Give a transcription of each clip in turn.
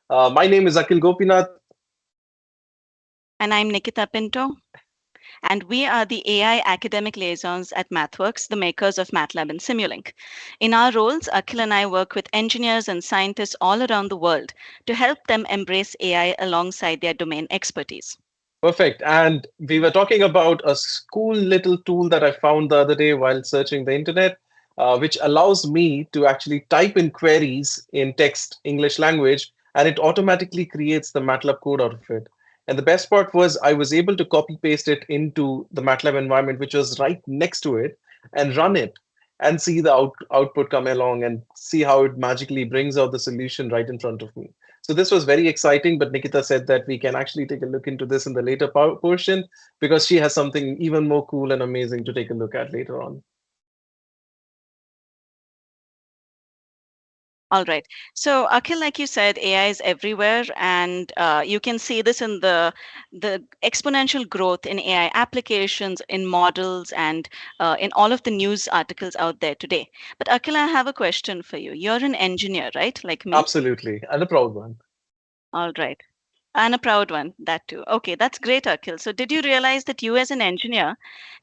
My name is Akhil Gopinath. And I'm Nikita Pinto, and we are the AI academic liaisons at MathWorks, the makers of MATLAB and Simulink. In our roles, Akhil and I work with engineers and scientists all around the world to help them embrace AI alongside their domain expertise. Perfect. And we were talking about a cool little tool that I found the other day while searching the internet, which allows me to actually type in queries in text English language, and it automatically creates the MATLAB code out of it. And the best part was I was able to copy paste it into the MATLAB environment, which was right next to it, and run it and see the output come along and see how it magically brings out the solution right in front of me. So this was very exciting, but Nikita said that we can actually take a look into this in the later portion because she has something even more cool and amazing to take a look at later on. All right. So, Akhil, like you said, AI is everywhere, and you can see this in the exponential growth in AI applications, in models, and in all of the news articles out there today. But Akhil, I have a question for you. You're an engineer, right? Like me. Absolutely, and a proud one. All right. And a proud one, that too. Okay, that's great, Akhil. So, did you realize that you, as an engineer,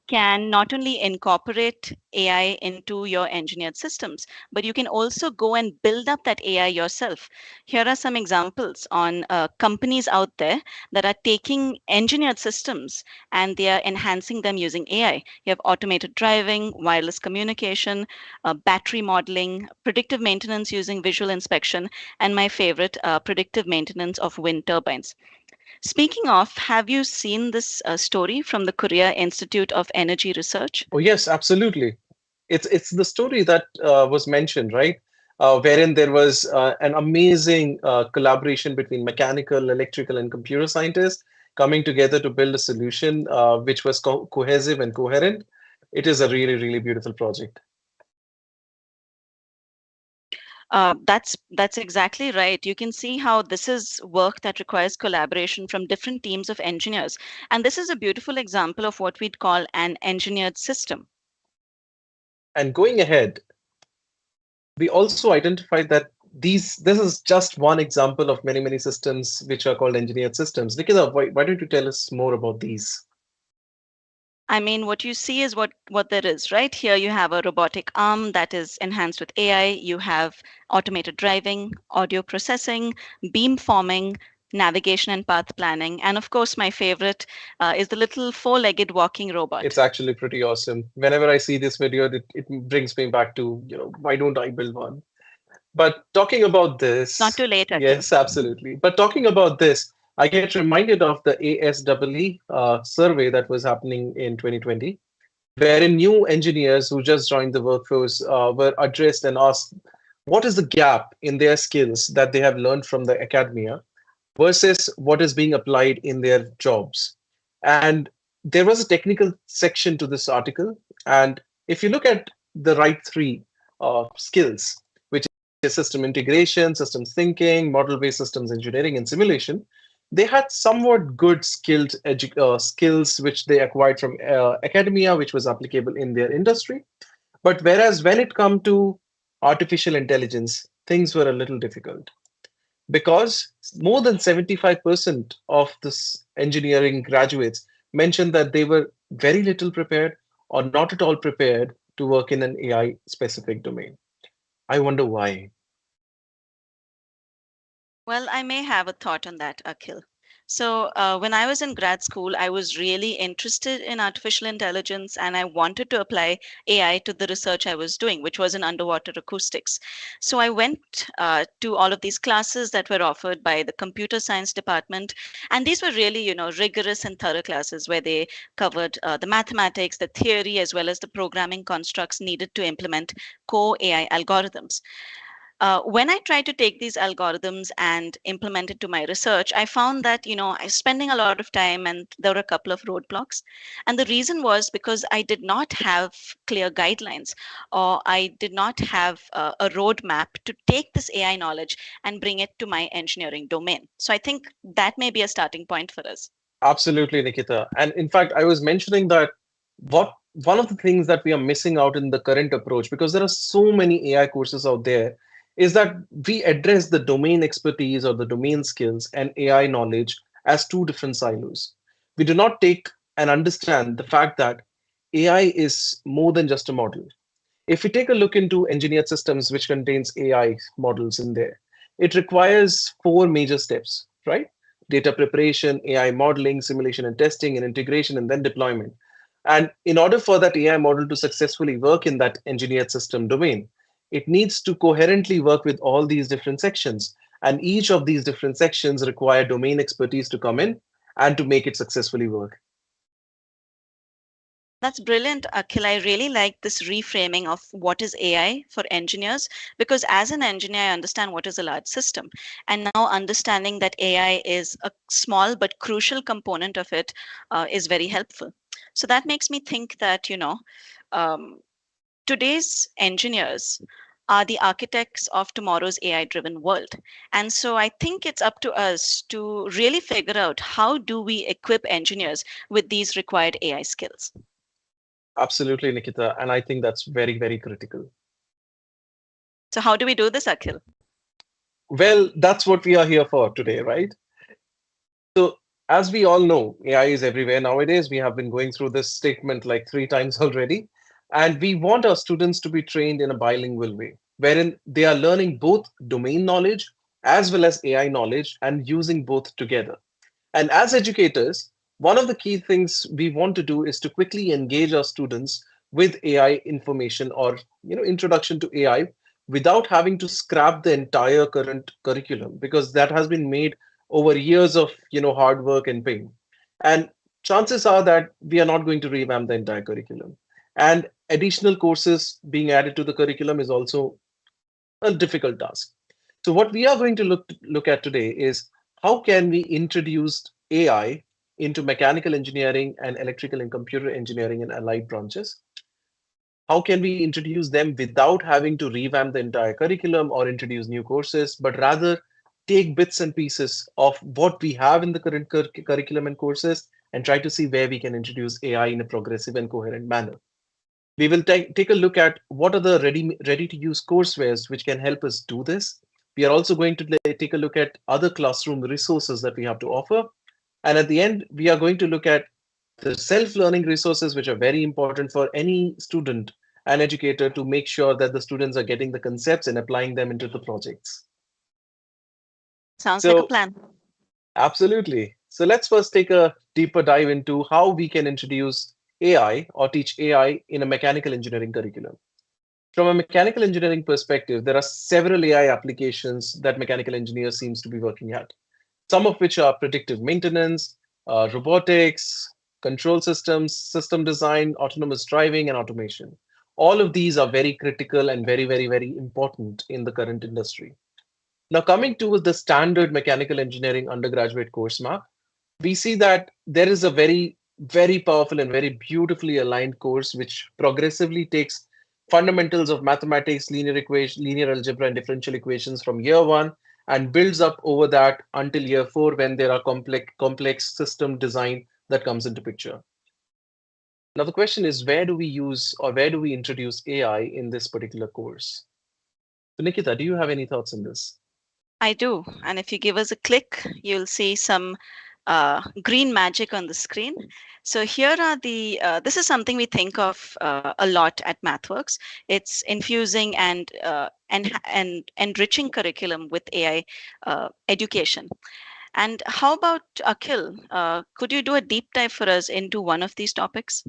can not only incorporate AI into your engineered systems, but you can also go and build up that AI yourself? Here are some examples on companies out there that are taking engineered systems and they are enhancing them using AI. You have automated driving, wireless communication, battery modeling, predictive maintenance using visual inspection, and my favorite, predictive maintenance of wind turbines. Speaking of, have you seen this story from the Korea Institute of Energy Research? Oh yes, absolutely. It's the story that was mentioned, right? Wherein there was an amazing collaboration between mechanical, electrical, and computer scientists coming together to build a solution which was cohesive and coherent. It is a really, really beautiful project. That's exactly right. You can see how this is work that requires collaboration from different teams of engineers, and this is a beautiful example of what we'd call an engineered system. And going ahead, we also identified that this is just one example of many, many systems which are called engineered systems. Nikita, why don't you tell us more about these? I mean, what you see is what there is, right? Here you have a robotic arm that is enhanced with AI. You have automated driving, audio processing, beam forming, navigation and path planning, and of course, my favorite is the little four-legged walking It's robot. actually pretty awesome. Whenever I see this video, it brings me back to, why don't I build one? But talking about It's not this, too late, Akhil. yes, absolutely. But talking about this, I get reminded of the ASEE survey that was happening in 2020, wherein new engineers who just joined the workforce were addressed and asked, what is the gap in their skills that they have learned from the academia versus what is being applied in their jobs? And there was a technical section to this article. And if you look at the right three skills, which is system integration, systems thinking, model-based systems engineering, and simulation, they had somewhat good skills which they acquired from academia, which was applicable in their industry. But whereas when it come to artificial intelligence, things were a little difficult because more than 75% of this engineering graduates mentioned that they were very little prepared or not at all prepared to work in an AI specific domain. I wonder why. Well, I may have a thought on that, Akhil. So, when I was in grad school, I was really interested in artificial intelligence and I wanted to apply AI to the research I was doing, which was in underwater acoustics. So, I went to all of these classes that were offered by the computer science department. And these were really, rigorous and thorough classes where they covered the mathematics, the theory, as well as the programming constructs needed to implement core AI algorithms. When I tried to take these algorithms and implement it to my research, I found that, I was spending a lot of time and there were a couple of roadblocks. And the reason was because I did not have clear guidelines or I did not have a roadmap to take this AI knowledge and bring it to my engineering domain. So I think that may be a starting point for us. Absolutely, Nikita. And in fact, I was mentioning that what one of the things that we are missing out in the current approach, because there are so many AI courses out there, is that we address the domain expertise or the domain skills and AI knowledge as two different silos. We do not take and understand the fact that AI is more than just a model. If we take a look into engineered systems, which contains AI models in there, it requires four major steps, right? Data preparation, AI modeling, simulation and testing, and integration, and then deployment. And in order for that AI model to successfully work in that engineered system domain, it needs to coherently work with all these different sections. And each of these different sections require domain expertise to come in and to make it successfully work. That's brilliant, Akhil. I really like this reframing of what is AI for engineers because as an engineer, I understand what is a large system. And now understanding that AI is a small but crucial component of it is very helpful. So that makes me think that, um, today's engineers are the architects of tomorrow's AI driven world. And so I think it's up to us to really figure out how do we equip engineers with these required AI skills. Absolutely, Nikita. And I think that's very, very critical. So how do we do this, Akhil? Well, that's what we are here for today, right? So, as we all know, AI is everywhere nowadays. We have been going through this statement like three times already. And we want our students to be trained in a bilingual way, wherein they are learning both domain knowledge as well as AI knowledge and using both together. And as educators, one of the key things we want to do is to quickly engage our students with AI information or introduction to AI without having to scrap the entire current curriculum because that has been made over years of hard work and pain. And chances are that we are not going to revamp the entire curriculum. And additional courses being added to the curriculum is also a difficult task. So what we are going to look at today is how can we introduce AI into mechanical engineering and electrical and computer engineering and allied branches? How can we introduce them without having to revamp the entire curriculum or introduce new courses, but rather take bits and pieces of what we have in the current curriculum and courses and try to see where we can introduce AI in a progressive and coherent manner. We will take a look at what are the ready to use coursewares which can help us do this. We are also going to take a look at other classroom resources that we have to offer. And at the end, we are going to look at the self-learning resources, which are very important for any student and educator to make sure that the students are getting the concepts and applying them into the projects. Sounds like a So, plan. absolutely. So let's first take a deeper dive into how we can introduce AI or teach AI in a mechanical engineering curriculum. From a mechanical engineering perspective, there are several AI applications that mechanical engineers seems to be working at. Some of which are predictive maintenance, robotics, control systems, system design, autonomous driving, and automation. All of these are very critical and very, very, very important in the current industry. Now, coming to the standard mechanical engineering undergraduate course map, we see that there is a very, very powerful and very beautifully aligned course which progressively takes fundamentals of mathematics, linear equation, linear algebra, and differential equations from year one and builds up over that until year four when there are complex system design that comes into picture. Now the question is, where do we use or where do we introduce AI in this particular course? So Nikita, do you have any thoughts on this? I do. And if you give us a click, you'll see some green magic on the screen. So here are this is something we think of a lot at MathWorks. It's infusing and enriching curriculum with AI education. And how about Akhil? Could you do a deep dive for us into one of these topics?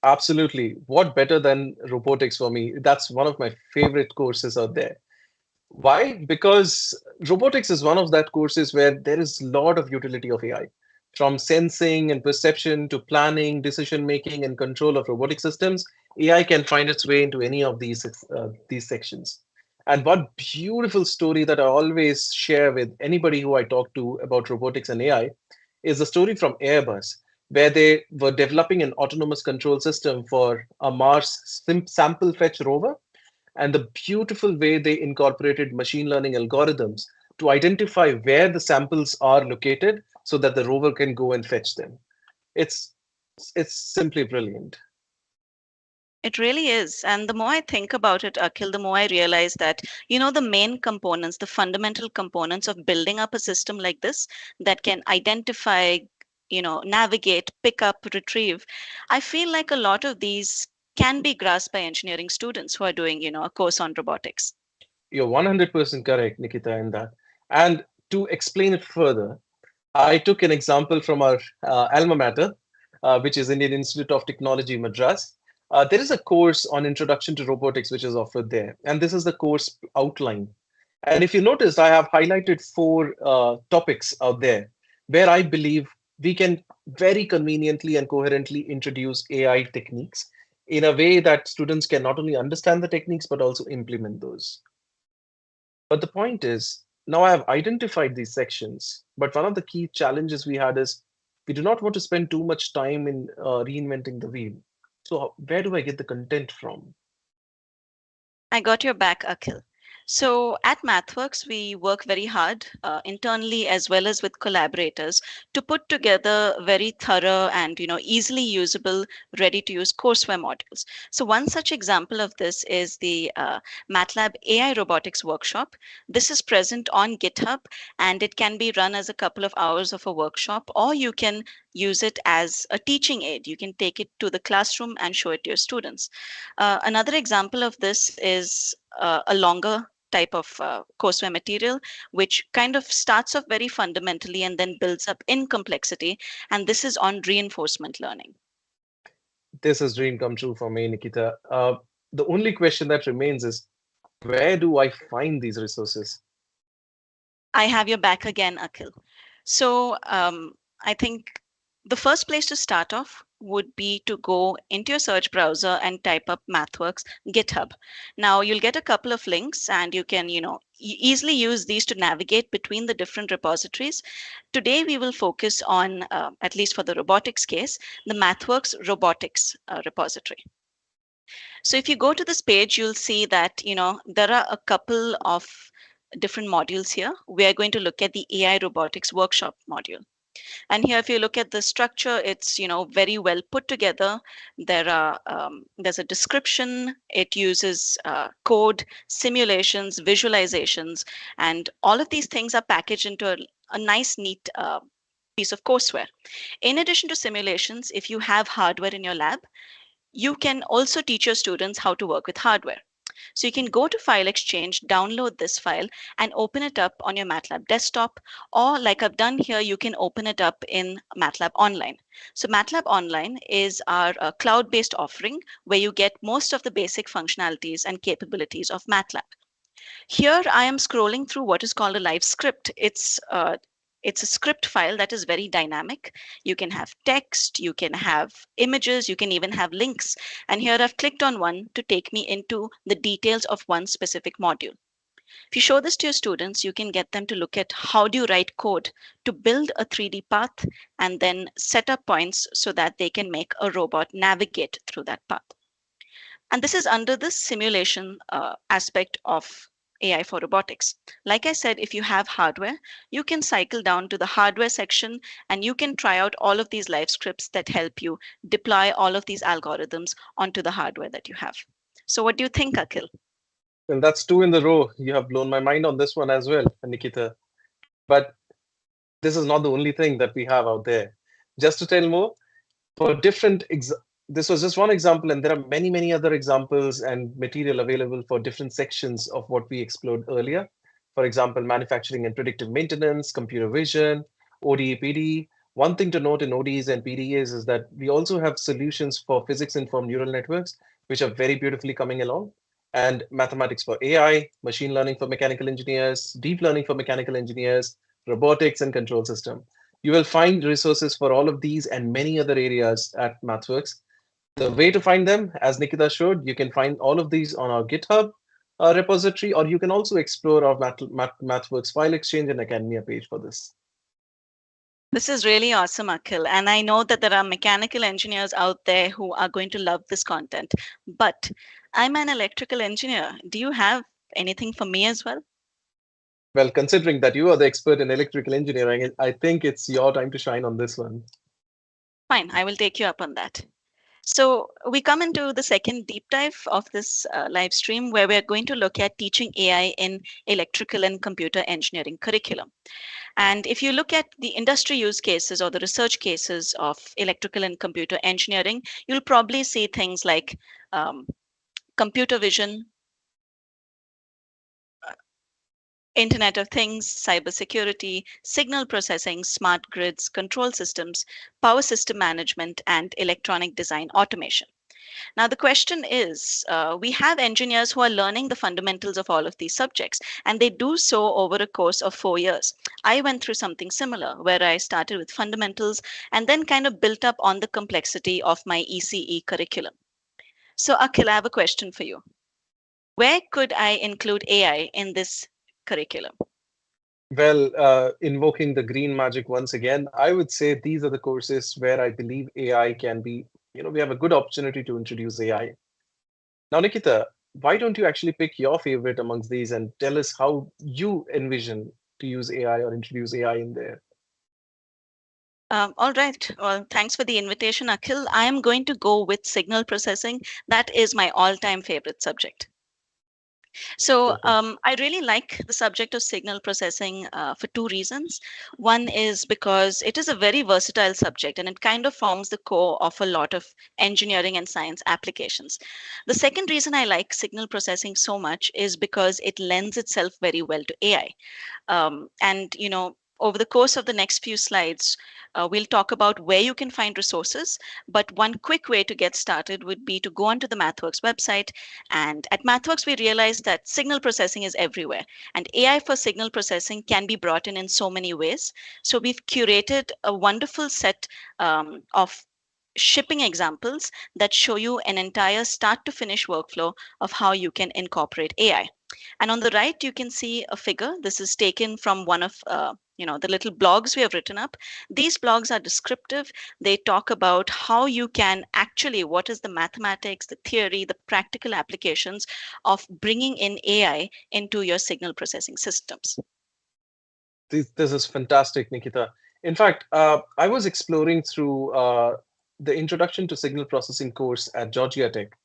Absolutely. What better than robotics for me? That's one of my favorite courses out there. Why? Because robotics is one of that courses where there is a lot of utility of AI, from sensing and perception to planning, decision making, and control of robotic systems. AI can find its way into any of these sections. And what beautiful story that I always share with anybody who I talk to about robotics and AI is a story from Airbus, where they were developing an autonomous control system for a Mars sample fetch rover and the beautiful way they incorporated machine learning algorithms to identify where the samples are located so that the rover can go and fetch them. It's it's simply brilliant. It really is. And the more I think about it, Akhil, the more I realize that, the main components, the fundamental components of building up a system like this that can identify, navigate, pick up, retrieve, I feel like a lot of these can be grasped by engineering students who are doing, a course on robotics. You're 100% correct, Nikita, in that. And to explain it further, I took an example from our alma mater, which is Indian Institute of Technology, Madras. There is a course on Introduction to Robotics which is offered there, and this is the course outline. And if you notice, I have highlighted four topics out there where I believe we can very conveniently and coherently introduce AI techniques in a way that students can not only understand the techniques but also implement those. But the point is, now I have identified these sections, but one of the key challenges we had is we do not want to spend too much time in reinventing the wheel. So, where do I get the content from? I got your back, Akhil. So at MathWorks, we work very hard internally as well as with collaborators to put together very thorough and easily usable, ready-to-use courseware modules. So one such example of this is the MATLAB AI Robotics workshop. This is present on GitHub, and it can be run as a couple of hours of a workshop, or you can use it as a teaching aid. You can take it to the classroom and show it to your students. Another example of this is a longer type of courseware material, which kind of starts off very fundamentally and then builds up in complexity. And this is on reinforcement learning. This is dream come true for me, Nikita. The only question that remains is where do I find these resources? I have your back again, Akhil. So I think the first place to start off would be to go into your search browser and type up MathWorks GitHub. Now you'll get a couple of links and you can, easily use these to navigate between the different repositories. Today we will focus on, at least for the robotics case, the MathWorks robotics repository. So if you go to this page, you'll see that, there are a couple of different modules here. We are going to look at the AI robotics workshop module. And here, if you look at the structure, it's very well put together. There's a description. It uses code, simulations, visualizations, and all of these things are packaged into a nice, neat piece of courseware. In addition to simulations, if you have hardware in your lab, you can also teach your students how to work with hardware. So you can go to File Exchange, download this file, and open it up on your MATLAB desktop. Or like I've done here, you can open it up in MATLAB Online. So MATLAB Online is our cloud-based offering where you get most of the basic functionalities and capabilities of MATLAB. Here I am scrolling through what is called a live script. It's a script file that is very dynamic. You can have text, you can have images, you can even have links. And here I've clicked on one to take me into the details of one specific module. If you show this to your students, you can get them to look at how do you write code to build a 3D path and then set up points so that they can make a robot navigate through that path. And this is under the simulation aspect of AI for robotics. Like I said, if you have hardware, you can cycle down to the hardware section and you can try out all of these live scripts that help you deploy all of these algorithms onto the hardware that you have. So what do you think, Akhil? And that's two in the row. You have blown my mind on this one as well, Nikita. But this is not the only thing that we have out there. Just to tell more, for this was just one example, and there are many, many other examples and material available for different sections of what we explored earlier. For example, manufacturing and predictive maintenance, computer vision, ODE, PD. One thing to note in ODEs and PDAs is that we also have solutions for physics-informed neural networks, which are very beautifully coming along, and mathematics for AI, machine learning for mechanical engineers, deep learning for mechanical engineers, robotics and control system. You will find resources for all of these and many other areas at MathWorks. The way to find them, as Nikita showed, you can find all of these on our GitHub repository, or you can also explore our MathWorks file exchange and academia page for this. This is really awesome, Akhil. And I know that there are mechanical engineers out there who are going to love this content. But I'm an electrical engineer. Do you have anything for me as well? Well, considering that you are the expert in electrical engineering, I think it's your time to shine on this one. Fine, I will take you up on that. So we come into the second deep dive of this live stream where we're going to look at teaching AI in electrical and computer engineering curriculum. And if you look at the industry use cases or the research cases of electrical and computer engineering, you'll probably see things like um, computer vision, Internet of Things, cybersecurity, signal processing, smart grids, control systems, power system management, and electronic design automation. Now, the question is we have engineers who are learning the fundamentals of all of these subjects, and they do so over a course of 4 years. I went through something similar where I started with fundamentals and then kind of built up on the complexity of my ECE curriculum. So, Akhil, I have a question for you. Where could I include AI in this curriculum? Well, invoking the green magic once again, I would say these are the courses where I believe AI can be, we have a good opportunity to introduce AI. Now, Nikita, why don't you actually pick your favorite amongst these and tell us how you envision to use AI or introduce AI in there? All right. Well, thanks for the invitation, Akhil. I am going to go with signal processing. That is my all time favorite subject. So Perfect. I really like the subject of signal processing for two reasons. One is because it is a very versatile subject and it kind of forms the core of a lot of engineering and science applications. The second reason I like signal processing so much is because it lends itself very well to AI. And over the course of the next few slides, we'll talk about where you can find resources. But one quick way to get started would be to go onto the MathWorks website. And at MathWorks, we realized that signal processing is everywhere. And AI for signal processing can be brought in so many ways. So we've curated a wonderful set of shipping examples that show you an entire start to finish workflow of how you can incorporate AI. And on the right, you can see a figure. This is taken from one of the little blogs we have written up. These blogs are descriptive. They talk about how you can actually, what is the mathematics, the theory, the practical applications of bringing in AI into your signal processing systems. This is fantastic, Nikita. In fact, I was exploring through the Introduction to Signal Processing course at Georgia Tech,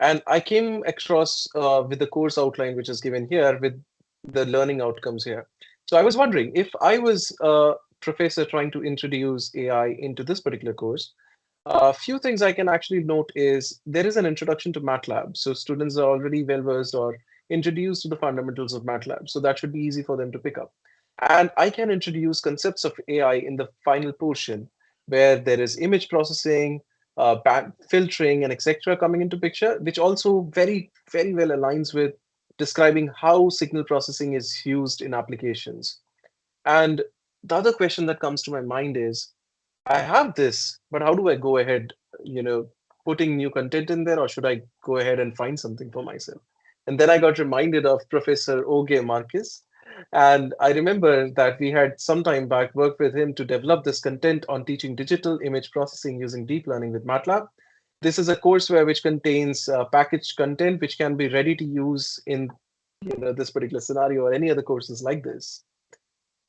and I came across with the course outline, which is given here with the learning outcomes here. So I was wondering if I was a professor trying to introduce AI into this particular course, a few things I can actually note is there is an introduction to MATLAB. So students are already well versed or introduced to the fundamentals of MATLAB. So that should be easy for them to pick up. And I can introduce concepts of AI in the final portion where there is image processing, filtering, and etc. coming into picture, which also very, very well aligns with describing how signal processing is used in applications. And the other question that comes to my mind is, I have this, but how do I go ahead, you know, putting new content in there, or should I go ahead and find something for myself? And then I got reminded of Professor Oge Marcus. And I remember that we had some time back worked with him to develop this content on teaching digital image processing using deep learning with MATLAB. This is a courseware which contains packaged content which can be ready to use in this particular scenario or any other courses like this.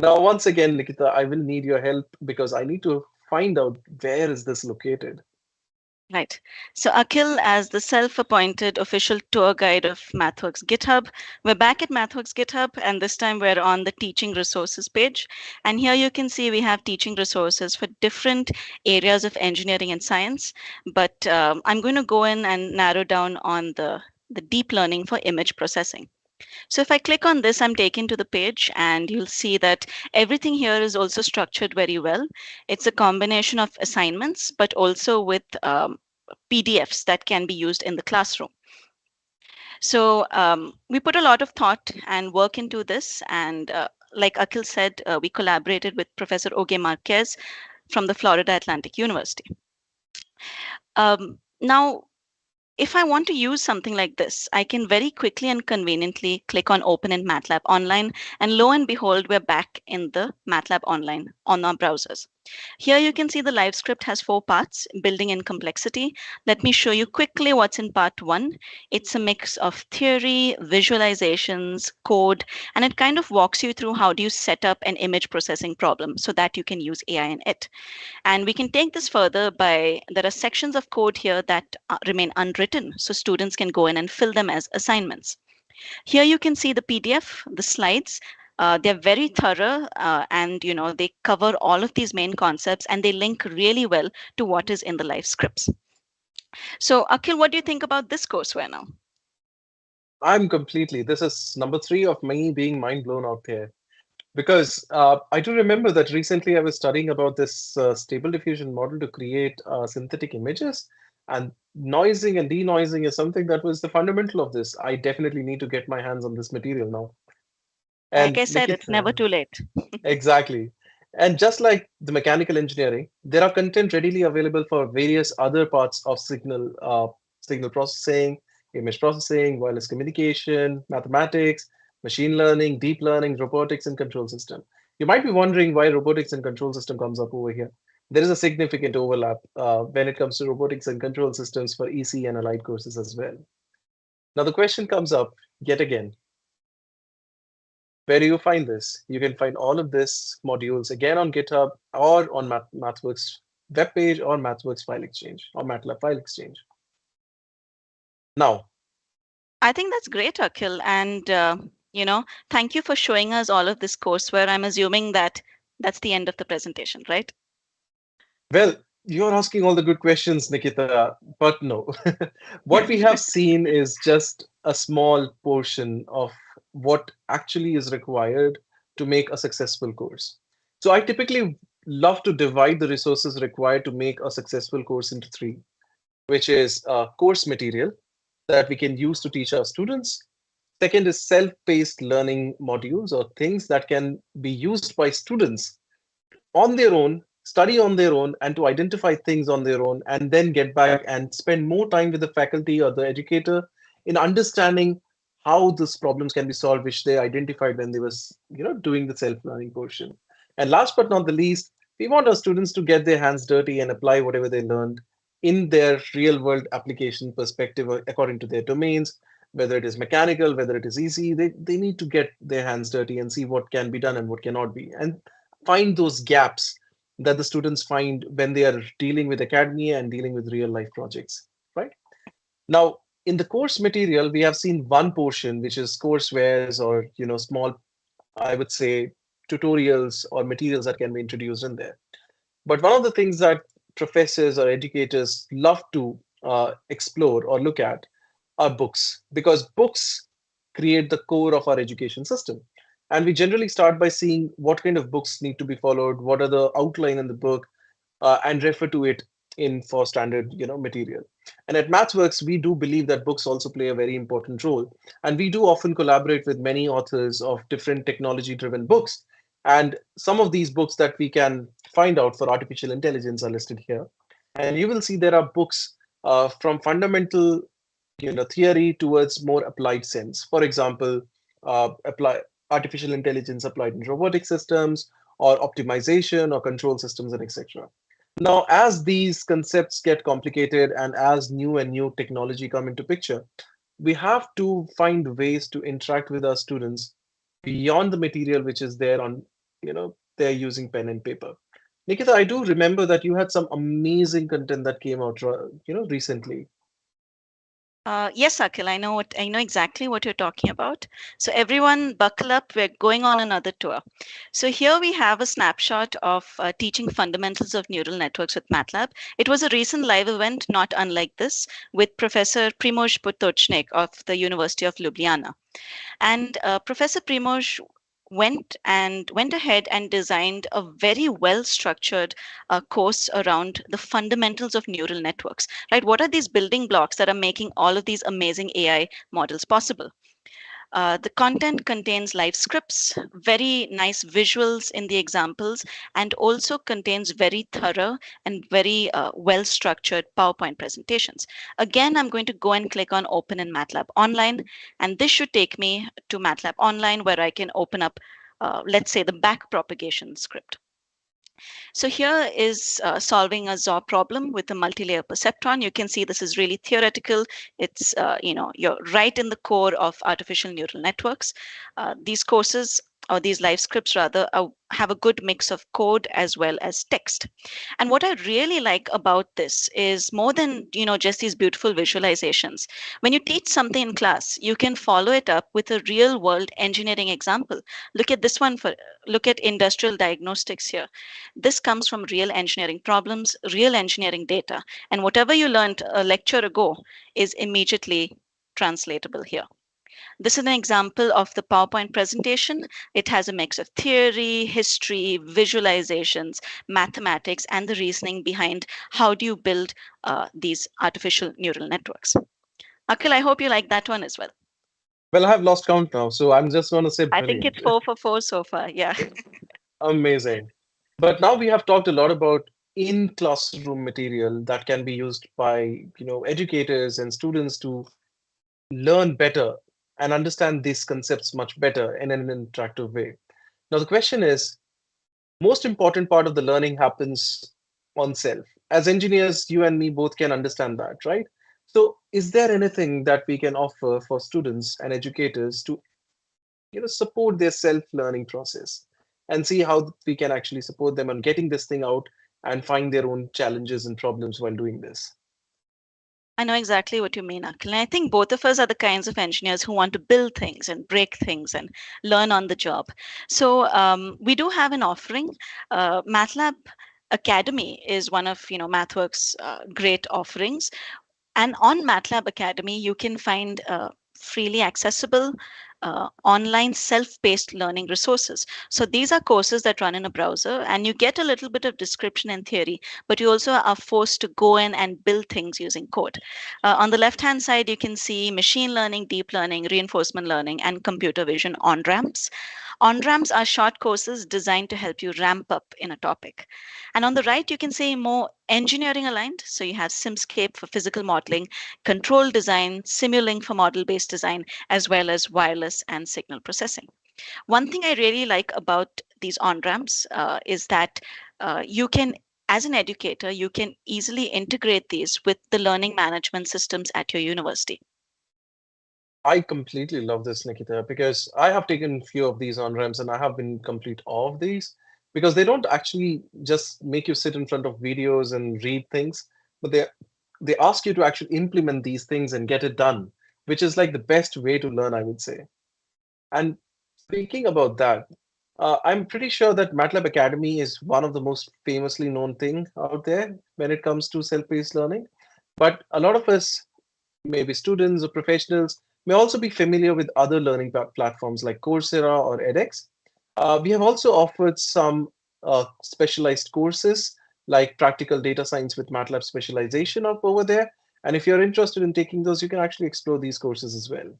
Now, once again, Nikita, I will need your help because I need to find out where is this located. Right. So, Akhil, as the self appointed official tour guide of MathWorks GitHub, we're back at MathWorks GitHub, and this time we're on the teaching resources page. And here you can see we have teaching resources for different areas of engineering and science. But I'm going to go in and narrow down on the deep learning for image processing. So if I click on this, I'm taken to the page and you'll see that everything here is also structured very well. It's a combination of assignments, but also with PDFs that can be used in the classroom. So we put a lot of thought and work into this. And like Akhil said, we collaborated with Professor Oge Marquez from the Florida Atlantic University. Now, if I want to use something like this, I can very quickly and conveniently click on Open in MATLAB Online, and lo and behold, we're back in the MATLAB Online on our browsers. Here you can see the live script has four parts, building in complexity. Let me show you quickly what's in part one. It's a mix of theory, visualizations, code, and it kind of walks you through how do you set up an image processing problem so that you can use AI in it. And we can take this further by there are sections of code here that remain unwritten, so students can go in and fill them as assignments. Here you can see the PDF, the slides. They're very thorough and they cover all of these main concepts and they link really well to what is in the live scripts. So Akhil, what do you think about this courseware now? I'm completely. This is number three of me being mind blown out there. Because I do remember that recently I was studying about this stable diffusion model to create synthetic images, and noising and denoising is something that was the fundamental of this. I definitely need to get my hands on this material now. Like And I said, it's Nikita, never too late. exactly. And just like the mechanical engineering, there are content readily available for various other parts of signal processing, image processing, wireless communication, mathematics, machine learning, deep learning, robotics, and control system. You might be wondering why robotics and control system comes up over here. There is a significant overlap when it comes to robotics and control systems for ECE and allied courses as well. Now the question comes up yet again, where do you find this? You can find all of this modules again on GitHub or on MathWorks webpage or MathWorks file exchange or MATLAB file exchange. Now, I think that's great, Akhil. And, thank you for showing us all of this courseware. I'm assuming that that's the end of the presentation, right? well, you're asking all the good questions, Nikita, but no. What we have seen is just a small portion of what actually is required to make a successful course. So I typically love to divide the resources required to make a successful course into three, which is course material that we can use to teach our students. Second is self-paced learning modules or things that can be used by students on their own, study on their own, and to identify things on their own, and then get back and spend more time with the faculty or the educator in understanding how these problems can be solved, which they identified when they was doing the self-learning portion. And last but not the least, we want our students to get their hands dirty and apply whatever they learned in their real-world application perspective according to their domains. Whether it is mechanical, whether it is easy, they need to get their hands dirty and see what can be done and what cannot be. And find those gaps that the students find when they are dealing with academia and dealing with real life projects, right? Now, in the course material, we have seen one portion, which is coursewares or, small, I would say, tutorials or materials that can be introduced in there. But one of the things that professors or educators love to explore or look at are books, because books create the core of our education system. And we generally start by seeing what kind of books need to be followed, what are the outline in the book, and refer to it in for standard material. And at MathWorks, we do believe that books also play a very important role. And we do often collaborate with many authors of different technology-driven books. And some of these books that we can find out for artificial intelligence are listed here. And you will see there are books from fundamental theory towards more applied sense. For example, apply artificial intelligence applied in robotic systems or optimization or control systems and etc. Now, as these concepts get complicated and as new and new technology come into picture, we have to find ways to interact with our students beyond the material which is there on, they're using pen and paper. Nikita, I do remember that you had some amazing content that came out, recently. Yes, Akhil, I know exactly what you're talking about. So everyone buckle up, we're going on another tour. So here we have a snapshot of teaching fundamentals of neural networks with MATLAB. It was a recent live event, not unlike this, with Professor Primož Potočnik of the University of Ljubljana. And Professor Primož went ahead and designed a very well structured course around the fundamentals of neural networks, right? What are these building blocks that are making all of these amazing AI models possible? The content contains live scripts, very nice visuals in the examples, and also contains very thorough and very well structured PowerPoint presentations. Again, I'm going to go and click on Open in MATLAB Online, and this should take me to MATLAB Online where I can open up, let's say, the back propagation script. So here is solving a ZOR problem with a multi-layer perceptron. You can see this is really theoretical. It's, you're right in the core of artificial neural networks. These courses, or these live scripts rather, have a good mix of code as well as text. And what I really like about this is more than, just these beautiful visualizations. When you teach something in class, you can follow it up with a real world engineering example. Look at this one. Look at industrial diagnostics here. This comes from real engineering problems, real engineering data, and whatever you learned a lecture ago is immediately translatable here. This is an example of the PowerPoint presentation. It has a mix of theory, history, visualizations, mathematics, and the reasoning behind how do you build these artificial neural networks. Akhil, I hope you like that one as well. Well, I have lost count now, so I'm just going to say I think brilliant. it's 4 for 4 so far. Yeah. Amazing. But now we have talked a lot about in classroom material that can be used by, educators and students to learn better and understand these concepts much better in an interactive way. Now, the question is, most important part of the learning happens on self. As engineers, you and me both can understand that, right? So, is there anything that we can offer for students and educators to, support their self-learning process and see how we can actually support them on getting this thing out and find their own challenges and problems while doing this? I know exactly what you mean, Akhil. And I think both of us are the kinds of engineers who want to build things and break things and learn on the job. So we do have an offering. MATLAB Academy is one of MathWorks' great offerings. And on MATLAB Academy, you can find freely accessible online self-paced learning resources. So these are courses that run in a browser, and you get a little bit of description and theory, but you also are forced to go in and build things using code. On the left-hand side, you can see machine learning, deep learning, reinforcement learning, and computer vision on-ramps. On-ramps are short courses designed to help you ramp up in a topic. And on the right, you can see more engineering aligned. So you have Simscape for physical modeling, control design, Simulink for model based design, as well as wireless and signal processing. One thing I really like about these on ramps is that you can, as an educator, you can easily integrate these with the learning management systems at your university. I completely love this, Nikita, because I have taken few of these on-ramps and I have been complete awe of these because they don't actually just make you sit in front of videos and read things, but they ask you to actually implement these things and get it done, which is like the best way to learn, I would say. And speaking about that, I'm pretty sure that MATLAB Academy is one of the most famously known thing out there when it comes to self-paced learning. But a lot of us, maybe students or professionals, may also be familiar with other learning platforms like Coursera or edX. We have also offered some specialized courses like practical data science with MATLAB specialization up over there. And if you're interested in taking those, you can actually explore these courses as well.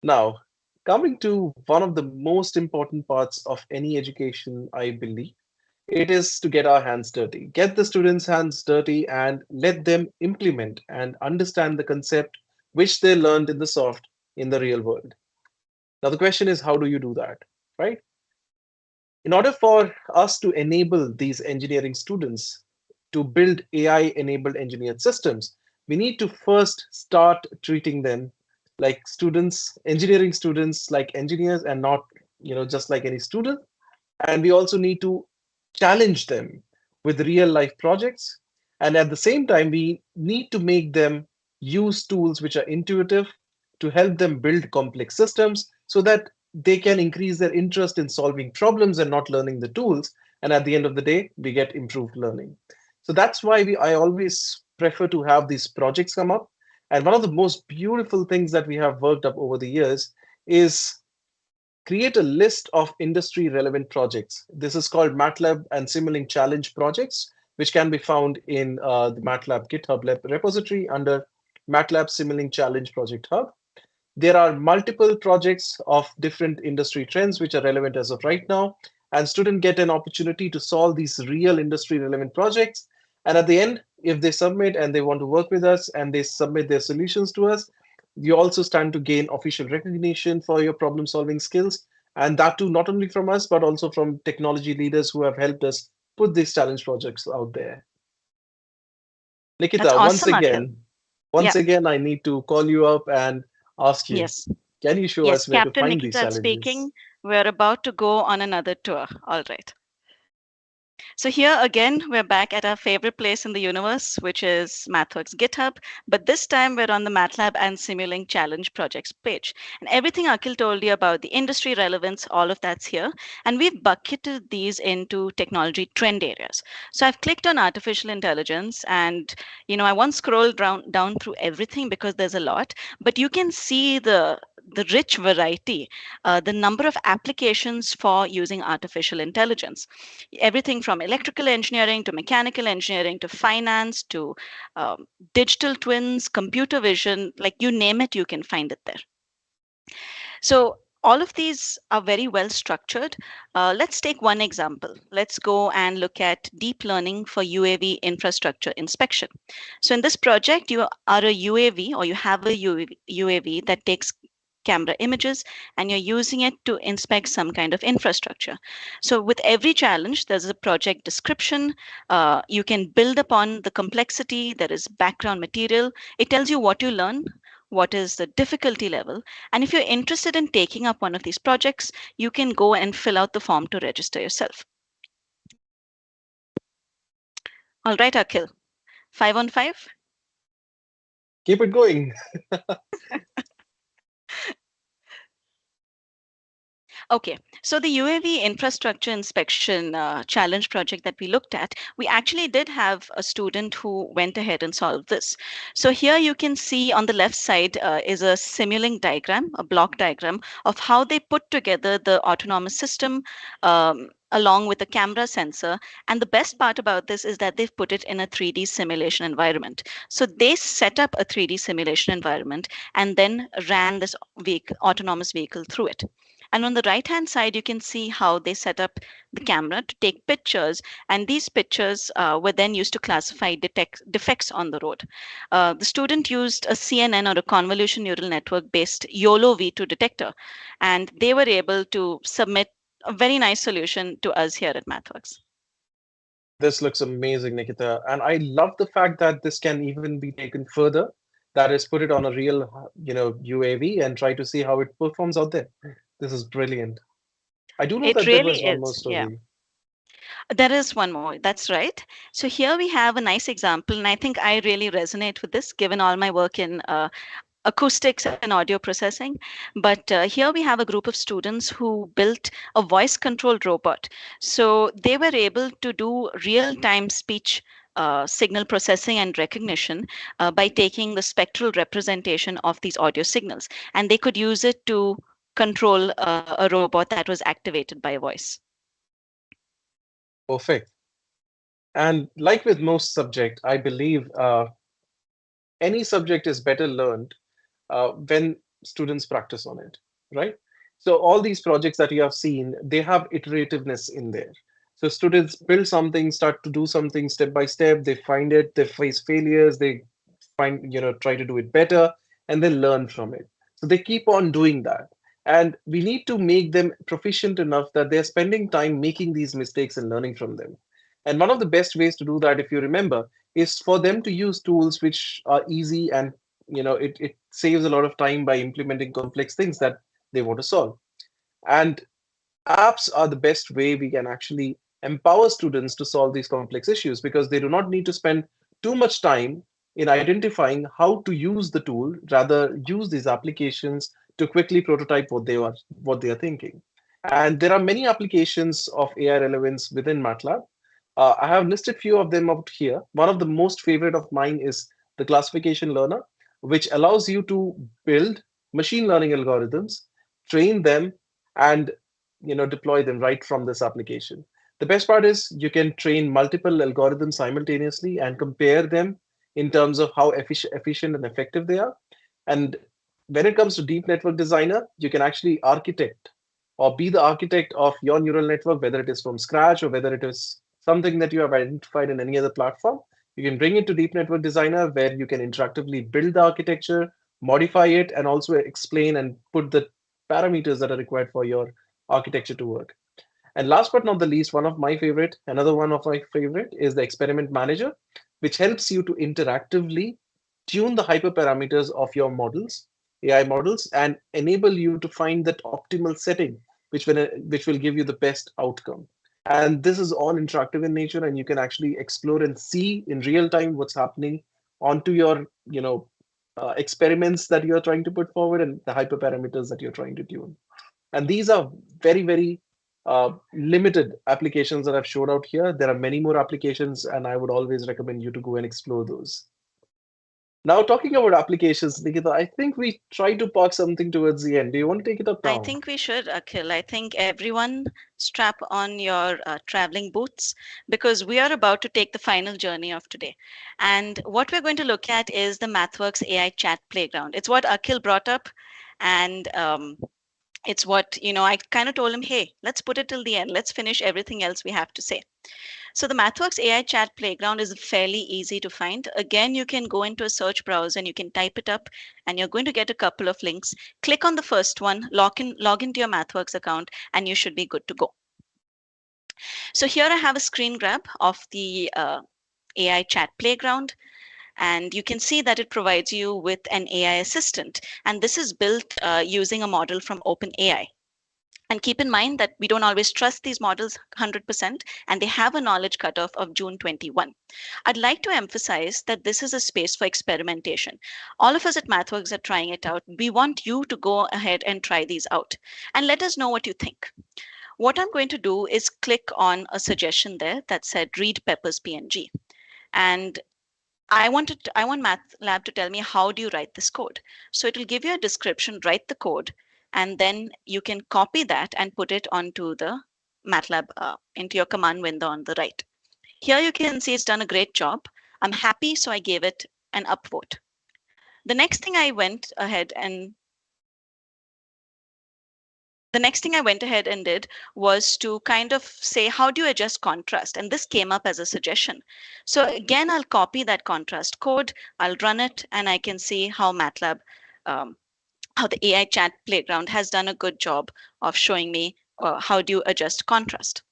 Now, coming to one of the most important parts of any education, I believe, it is to get our hands dirty. Get the students' hands dirty and let them implement and understand the concept which they learned in the soft in the real world. Now, the question is, how do you do that, right? In order for us to enable these engineering students to build AI-enabled engineered systems, we need to first start treating them like students, engineering students, like engineers, and not, just like any student. And we also need to challenge them with real life projects. And at the same time, we need to make them use tools which are intuitive to help them build complex systems so that they can increase their interest in solving problems and not learning the tools. And at the end of the day, we get improved learning. So that's why I always prefer to have these projects come up. And one of the most beautiful things that we have worked up over the years is create a list of industry relevant projects. This is called MATLAB and Simulink Challenge projects, which can be found in the MATLAB GitHub repository under MATLAB Simulink Challenge Project Hub. There are multiple projects of different industry trends which are relevant as of right now, and students get an opportunity to solve these real industry relevant projects. And at the end, if they submit and they want to work with us and they submit their solutions to us, you also stand to gain official recognition for your problem solving skills And that too, not only from us, but also from technology leaders who have helped us put these challenge projects out there. That's Nikita, awesome, Akhil. Yeah. once again, I need to call you up and ask you, Yes. can you show Yes. us where to Captain find these Nikita challenges? speaking. We're about to go on another tour. All right. So here again, we're back at our favorite place in the universe, which is MathWorks GitHub. But this time we're on the MATLAB and Simulink Challenge projects page. And everything Akhil told you about the industry relevance, all of that's here. And we've bucketed these into technology trend areas. So I've clicked on artificial intelligence and, I won't scroll down through everything because there's a lot, but you can see the rich variety, the number of applications for using artificial intelligence, everything from electrical engineering to mechanical engineering to finance to um, digital twins, computer vision, like you name it, you can find it there. So all of these are very well structured. Let's take one example. Let's go and look at deep learning for UAV infrastructure inspection. So in this project, you are a UAV or you have a UAV that takes camera images and you're using it to inspect some kind of infrastructure. So with every challenge, there's a project description. You can build upon the complexity. There is background material. It tells you what you learn, what is the difficulty level, and if you're interested in taking up one of these projects, you can go and fill out the form to register yourself. All right, Akhil, 5 on 5. Keep it going. Okay, so the UAV infrastructure inspection challenge project that we looked at, we actually did have a student who went ahead and solved this. So here you can see on the left side is a Simulink diagram, a block diagram of how they put together the autonomous system along with a camera sensor. And the best part about this is that they've put it in a 3D simulation environment. So they set up a 3D simulation environment and then ran this autonomous vehicle through it. And on the right hand side, you can see how they set up the camera to take pictures. And these pictures were then used to classify defects on the road. The student used a CNN or a convolution neural network based YOLO V2 detector. And they were able to submit a very nice solution to us here at MathWorks. This looks amazing, Nikita. And I love the fact that this can even be taken further. That is, put it on a real, UAV and try to see how it performs out there. This is brilliant. I do know It that there really was one is. more Yeah. story. There is one more. That's right. So here we have a nice example, and I think I really resonate with this given all my work in acoustics and audio processing. But here we have a group of students who built a voice controlled robot. So they were able to do real time speech. Signal processing and recognition by taking the spectral representation of these audio signals, and they could use it to control a robot that was activated by voice. Perfect. And like with most subject, I believe any subject is better learned when students practice on it, right? So all these projects that you have seen, they have iterativeness in there. So students build something, start to do something step by step. They find it, they face failures, they find, try to do it better, and then learn from it. So they keep on doing that. And we need to make them proficient enough that they're spending time making these mistakes and learning from them. And one of the best ways to do that, if you remember, is for them to use tools which are easy and it saves a lot of time by implementing complex things that they want to solve. And apps are the best way we can actually empower students to solve these complex issues because they do not need to spend too much time in identifying how to use the tool, rather use these applications to quickly prototype what they are thinking. And there are many applications of AI relevance within MATLAB. I have listed few of them out here. One of the most favorite of mine is the classification learner, which allows you to build machine learning algorithms, train them, and deploy them right from this application. The best part is you can train multiple algorithms simultaneously and compare them in terms of how efficient and effective they are. And when it comes to deep network designer, you can actually architect or be the architect of your neural network, whether it is from scratch or whether it is something that you have identified in any other platform. You can bring it to deep network designer where you can interactively build the architecture, modify it, and also explain and put the parameters that are required for your architecture to work. And last but not the least, another one of my favorite is the experiment manager, which helps you to interactively tune the hyperparameters of your models, AI models, and enable you to find that optimal setting, which will give you the best outcome. And this is all interactive in nature, and you can actually explore and see in real time what's happening onto your, experiments that you're trying to put forward and the hyperparameters that you're trying to tune. And these are very, very limited applications that I've showed out here. There are many more applications, and I would always recommend you to go and explore those. Now, talking about applications, Nikita, I think we try to park something towards the end. Do you want to take it up I now? think we should, Akhil. I think everyone strap on your traveling boots because we are about to take the final journey of today. And what we're going to look at is the MathWorks AI chat playground. It's what Akhil brought up, and it's what, I kind of told him, hey, let's put it till the end. Let's finish everything else we have to say. So the MathWorks AI chat playground is fairly easy to find. Again, you can go into a search browser and you can type it up and you're going to get a couple of links. Click on the first one, log into your MathWorks account, and you should be good to go. So here I have a screen grab of the AI chat playground. And you can see that it provides you with an AI assistant. And this is built using a model from OpenAI. And keep in mind that we don't always trust these models 100%, and they have a knowledge cutoff of June 21. I'd like to emphasize that this is a space for experimentation. All of us at MathWorks are trying it out. We want you to go ahead and try these out and let us know what you think. What I'm going to do is click on a suggestion there that said read Pepper's PNG. And I want MATLAB to tell me how do you write this code. So it will give you a description, write the code, and then you can copy that and put it onto the MATLAB into your command window on the right. Here you can see it's done a great job. I'm happy, so I gave it an upvote. The next thing I went ahead and the next thing I went ahead and did was to kind of say, how do you adjust contrast? And this came up as a suggestion. So again, I'll copy that contrast code, I'll run it, and I can see how MATLAB, um, how the AI chat playground has done a good job of showing me how do you adjust contrast.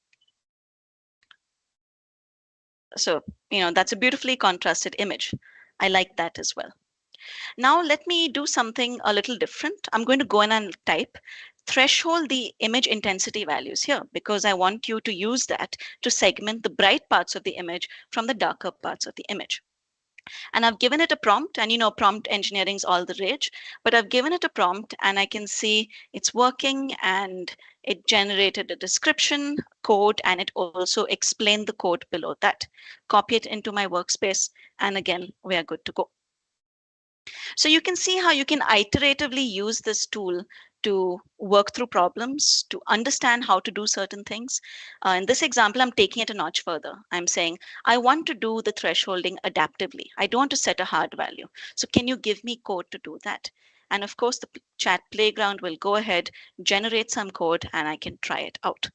So, that's a beautifully contrasted image. I like that as well. Now let me do something a little different. I'm going to go in and type threshold the image intensity values here because I want you to use that to segment the bright parts of the image from the darker parts of the image. And I've given it a prompt, and prompt engineering is all the rage, but I've given it a prompt and I can see it's working, and it generated a description code, and it also explained the code below that. Copy it into my workspace, and again, we are good to go. So you can see how you can iteratively use this tool to work through problems, to understand how to do certain things. In this example, I'm taking it a notch further. I'm saying, I want to do the thresholding adaptively. I don't want to set a hard value. So can you give me code to do that? And of course, the chat playground will go ahead, generate some code, and I can try it out.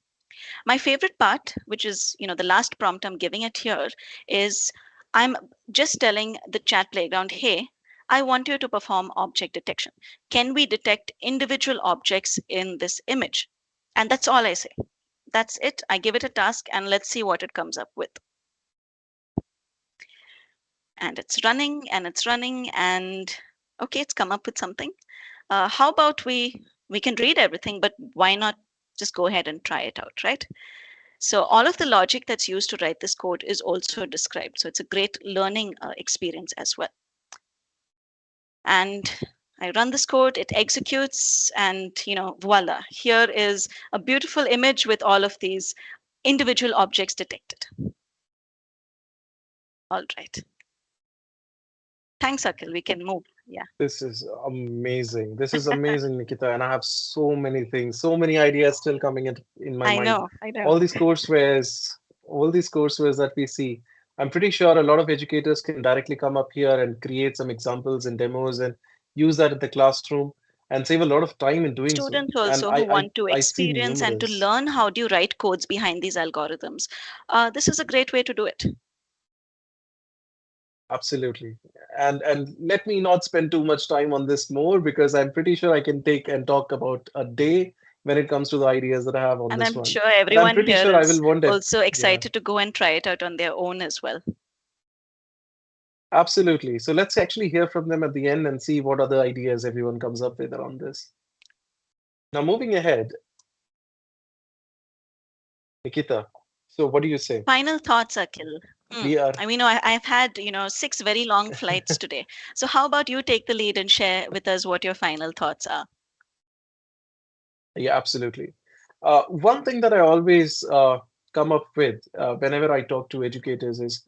My favorite part, which is, the last prompt I'm giving it here, is I'm just telling the chat playground, hey, I want you to perform object detection. Can we detect individual objects in this image? And that's all I say. That's it. I give it a task and let's see what it comes up with. And it's running and it's running and okay, it's come up with something. How about we can read everything, but why not just go ahead and try it out, right? So all of the logic that's used to write this code is also described. So it's a great learning experience as well. And I run this code, it executes, and voila, here is a beautiful image with all of these individual objects detected. All right. Thanks, Akhil. We can move. Yeah, This is amazing. This is amazing, Nikita. And I have so many things, so many ideas still coming in my I mind. know. I know. All these courseware, all these courseware that we see, I'm pretty sure a lot of educators can directly come up here and create some examples and demos and use that in the classroom and save a lot of time in doing so. Students And also who want to I see experience and to numerous. learn how do you write codes behind these algorithms. This is a great way to do it. Absolutely. And let me not spend too much time on this more because I'm pretty sure I can take and talk about a day when it comes to the ideas that I have on And this I'm one. sure And I'm everyone pretty here sure I is will want it. also Yeah, excited to go and try it out on their own as well. absolutely. So let's actually hear from them at the end and see what other ideas everyone comes up with around this. Now, moving ahead, Nikita. So, what do you say? Final thoughts, Akhil. We are, I mean, I've had, 6 very long flights today. So how about you take the lead and share with us what your final thoughts are? yeah, absolutely. One thing that I always come up with whenever I talk to educators is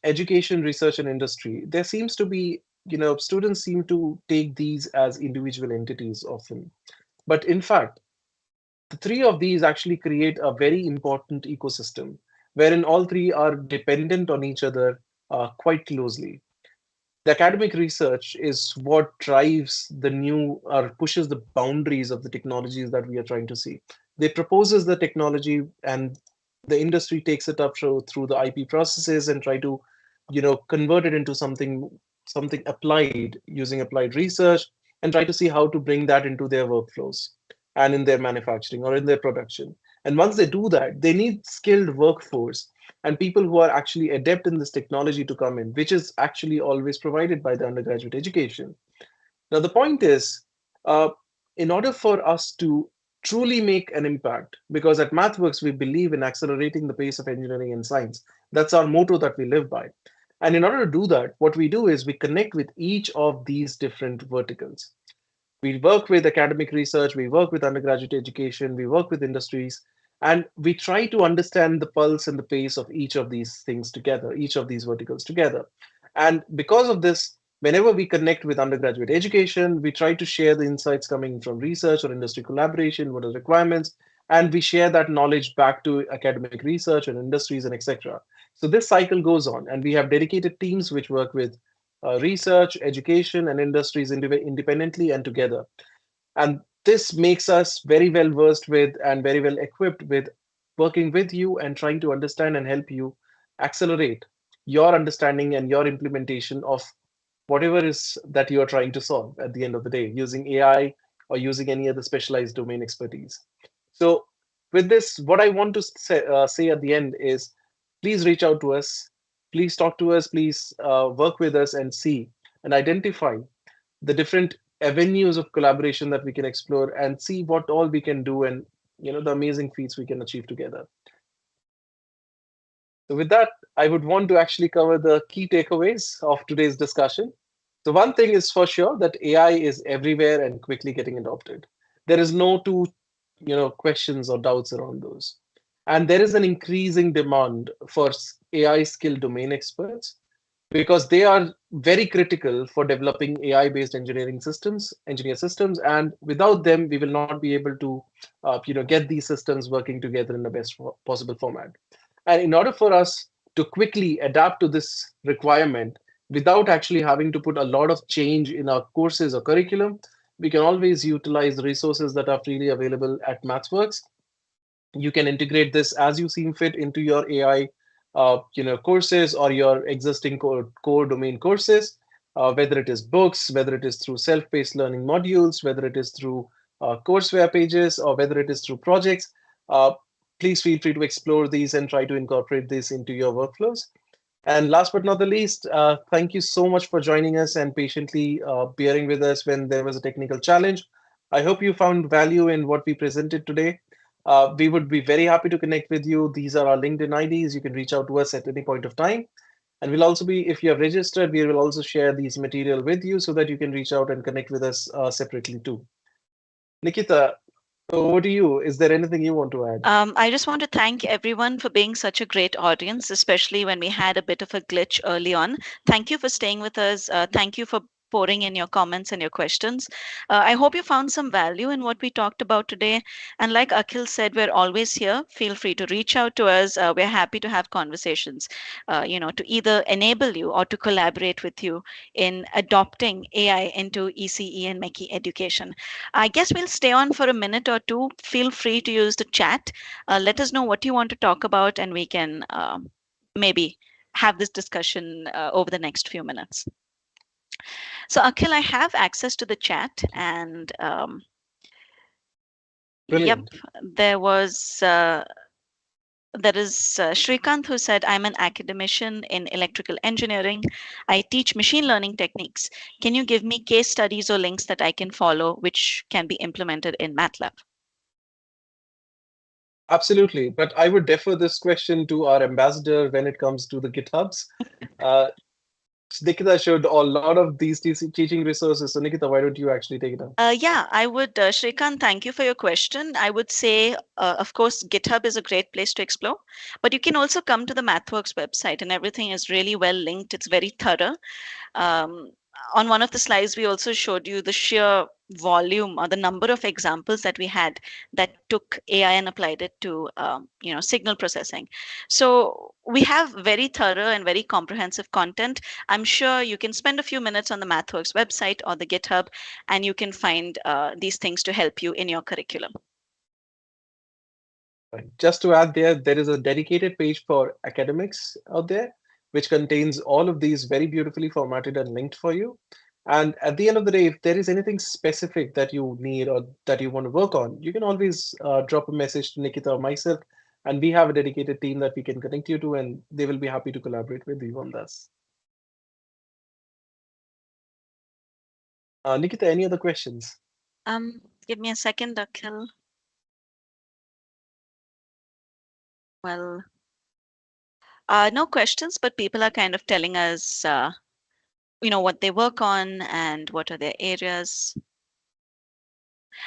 education, research, and industry. There seems to be, students seem to take these as individual entities often. But in fact, the three of these actually create a very important ecosystem wherein all three are dependent on each other quite closely. The academic research is what drives the new or pushes the boundaries of the technologies that we are trying to see. They proposes the technology and the industry takes it up through the IP processes and try to, convert it into something applied using applied research and try to see how to bring that into their workflows and in their manufacturing or in their production. And once they do that, they need skilled workforce and people who are actually adept in this technology to come in, which is actually always provided by the undergraduate education. Now, the point is, uh, in order for us to truly make an impact, because at MathWorks, we believe in accelerating the pace of engineering and science. That's our motto that we live by. And in order to do that, what we do is we connect with each of these different verticals. We work with academic research, we work with undergraduate education, we work with industries, and we try to understand the pulse and the pace of each of these things together, each of these verticals together. And because of this, whenever we connect with undergraduate education, we try to share the insights coming from research or industry collaboration, what are the requirements, and we share that knowledge back to academic research and industries and etc. So this cycle goes on, and we have dedicated teams which work with research, education, and industries independently and together. And this makes us very well versed with and very well equipped with working with you and trying to understand and help you accelerate your understanding and your implementation of whatever is that you are trying to solve at the end of the day using AI or using any other specialized domain expertise. So, with this, what I want to say at the end is please reach out to us, please talk to us, please work with us and see and identify the different avenues of collaboration that we can explore and see what all we can do and the amazing feats we can achieve together. So with that, I would want to actually cover the key takeaways of today's discussion. So one thing is for sure that AI is everywhere and quickly getting adopted. There is no two, questions or doubts around those. And there is an increasing demand for AI skilled domain experts because they are very critical for developing AI-based engineer systems, and without them, we will not be able to, get these systems working together in the best possible format. And in order for us to quickly adapt to this requirement without actually having to put a lot of change in our courses or curriculum, we can always utilize the resources that are freely available at MathWorks. You can integrate this as you seem fit into your AI, courses or your existing core domain courses, whether it is books, whether it is through self-paced learning modules, whether it is through courseware pages, or whether it is through projects. Uh, Please feel free to explore these and try to incorporate this into your workflows. And last but not the least, thank you so much for joining us and patiently bearing with us when there was a technical challenge. I hope you found value in what we presented today. We would be very happy to connect with you. These are our LinkedIn IDs. You can reach out to us at any point of time. And we'll also be, if you have registered, we will also share these material with you so that you can reach out and connect with us separately too. Nikita, over to you. Is there anything you want to add? I just want to thank everyone for being such a great audience, especially when we had a bit of a glitch early on. Thank you for staying with us. Thank you for pouring in your comments and your questions. I hope you found some value in what we talked about today. And like Akhil said, we're always here. Feel free to reach out to us. We're happy to have conversations, to either enable you or to collaborate with you in adopting AI into ECE and MechE education. I guess we'll stay on for a minute or two. Feel free to use the chat. Let us know what you want to talk about, and we can maybe have this discussion over the next few minutes. So, Akhil, I have access to the chat, and Yep, Brilliant. there was there is Shrikant who said, I'm an academician in electrical engineering. I teach machine learning techniques. Can you give me case studies or links that I can follow which can be implemented in MATLAB? Absolutely. But I would defer this question to our ambassador when it comes to the GitHubs. Uh, Nikita showed a lot of these teaching resources. So, Nikita, why don't you actually take it up? Yeah, I would, Shrikant, thank you for your question. I would say, of course, GitHub is a great place to explore, but you can also come to the MathWorks website, and everything is really well linked. It's very thorough. Um, on one of the slides, we also showed you the sheer volume or the number of examples that we had that took AI and applied it to, signal processing. So we have very thorough and very comprehensive content. I'm sure you can spend a few minutes on the MathWorks website or the GitHub, and you can find these things to help you in your curriculum. Right. Just to add there, there is a dedicated page for academics out there, which contains all of these very beautifully formatted and linked for you. And at the end of the day, if there is anything specific that you need or that you want to work on, you can always drop a message to Nikita or myself, and we have a dedicated team that we can connect you to, and they will be happy to collaborate with you on this. Nikita, any other questions? Give me a second, Akhil. Well, no questions, but people are kind of telling us, what they work on and what are their areas.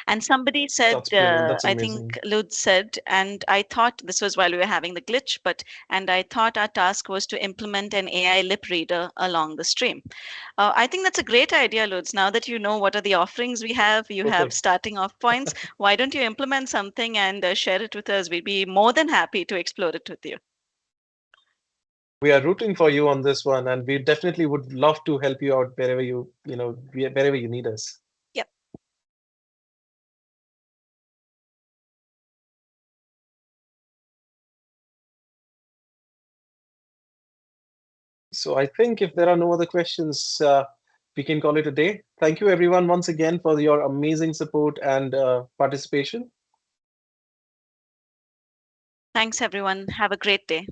And somebody said, That's brilliant. That's I think amazing. Lud said, and I thought this was while we were having the glitch, and I thought our task was to implement an AI lip reader along the stream. I think that's a great idea, Lutz. Now that you know what are the offerings we have, you have Perfect. starting off points. Why don't you implement something and share it with us? We'd be more than happy to explore it with you. We are rooting for you on this one, and we definitely would love to help you out wherever wherever you need us. Yep. So I think if there are no other questions, we can call it a day. Thank you, everyone, once again for your amazing support and participation. Thanks, everyone. Have a great day.